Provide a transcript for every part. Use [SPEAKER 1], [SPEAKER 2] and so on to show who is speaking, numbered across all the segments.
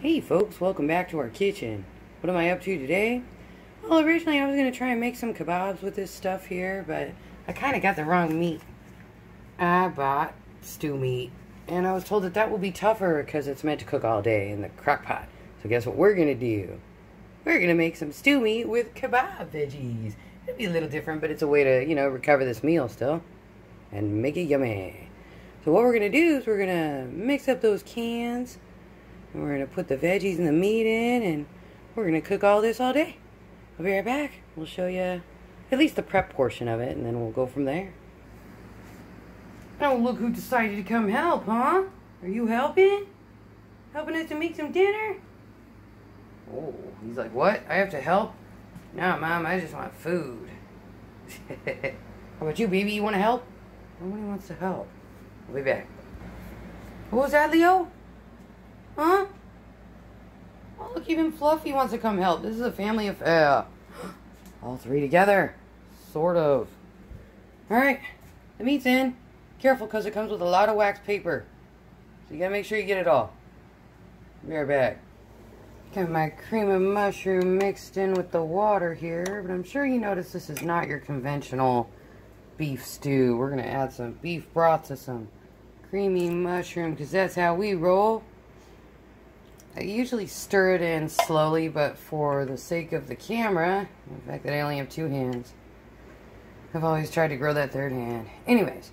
[SPEAKER 1] Hey folks, welcome back to our kitchen. What am I up to today? Well, originally I was going to try and make some kebabs with this stuff here, but I kind of got the wrong meat. I bought stew meat, and I was told that that will be tougher because it's meant to cook all day in the crock pot. So guess what we're going to do? We're going to make some stew meat with kebab veggies. It'll be a little different, but it's a way to, recover this meal still and make it yummy. So what we're going to do is we're going to mix up those cans. And we're going to put the veggies and the meat in, and we're going to cook all this all day. I'll be right back. We'll show you at least the prep portion of it, and then we'll go from there. Oh, look who decided to come help, huh? Are you helping? Helping us to make some dinner? Oh, he's like, what? I have to help? No, Mom, I just want food. How about you, baby? You want to help? Nobody wants to help. I'll be back. What was that, Leo? Huh? Oh, look, even Fluffy wants to come help. This is a family affair. All three together. Sort of. Alright. The meat's in. Careful, because it comes with a lot of wax paper. So you gotta make sure you get it all. Be right back. Got my cream of mushroom mixed in with the water here. But I'm sure you noticed this is not your conventional beef stew. We're going to add some beef broth to some creamy mushroom, because that's how we roll. I usually stir it in slowly, but for the sake of the camera, the fact that I only have two hands, I've always tried to grow that third hand. Anyways,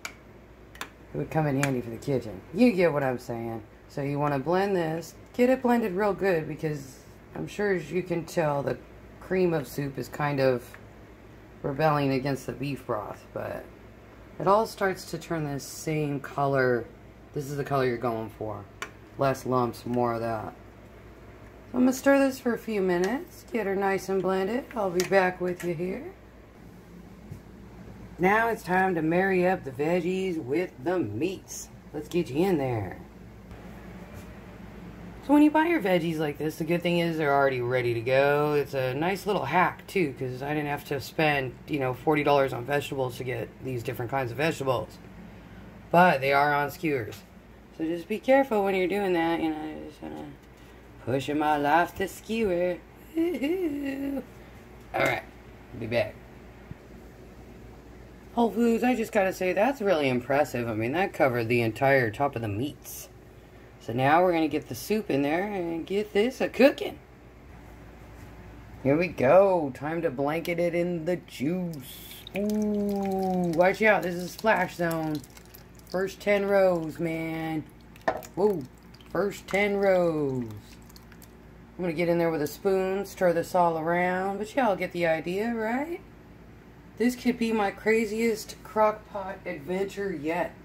[SPEAKER 1] it would come in handy for the kitchen. You get what I'm saying. So you want to blend this. Get it blended real good, because I'm sure as you can tell, the cream of soup is kind of rebelling against the beef broth, but it all starts to turn this same color. This is the color you're going for. Less lumps, more of that. So I'm going to stir this for a few minutes, get her nice and blended. I'll be back with you here. Now it's time to marry up the veggies with the meats. Let's get you in there. So when you buy your veggies like this, the good thing is they're already ready to go. It's a nice little hack too, because I didn't have to spend, $40 on vegetables to get these different kinds of vegetables. But they are on skewers. So just be careful when you're doing that, just pushing my life to skewer. Alright, be back. Whole Foods, I just gotta say, that's really impressive. I mean, that covered the entire top of the meats. So now we're gonna get the soup in there and get this a-cooking. Here we go. Time to blanket it in the juice. Ooh, watch out. This is splash zone. First 10 rows, man. Whoa, first 10 rows. I'm gonna get in there with a spoon, stir this all around, but y'all get the idea, right? This could be my craziest crockpot adventure yet.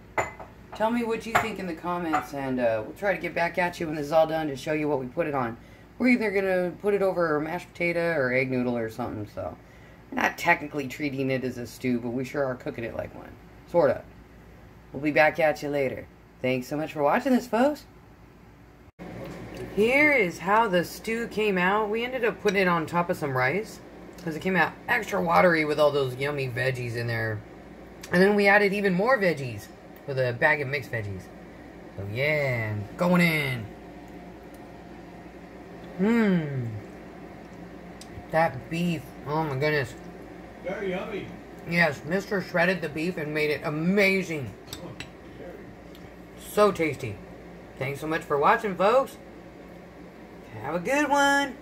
[SPEAKER 1] Tell me what you think in the comments, and we'll try to get back at you when this is all done to show you what we put it on. We're either gonna put it over a mashed potato or egg noodle or something, so we're not technically treating it as a stew, but we sure are cooking it like one. Sorta. We'll be back at you later. Thanks so much for watching this, folks. Here is how the stew came out. We ended up putting it on top of some rice, because it came out extra watery with all those yummy veggies in there. And then we added even more veggies with a bag of mixed veggies. So yeah, going in. That beef, oh my goodness.
[SPEAKER 2] Very yummy.
[SPEAKER 1] Yes, Mr. shredded the beef and made it amazing. So tasty. Thanks so much for watching, folks. Have a good one.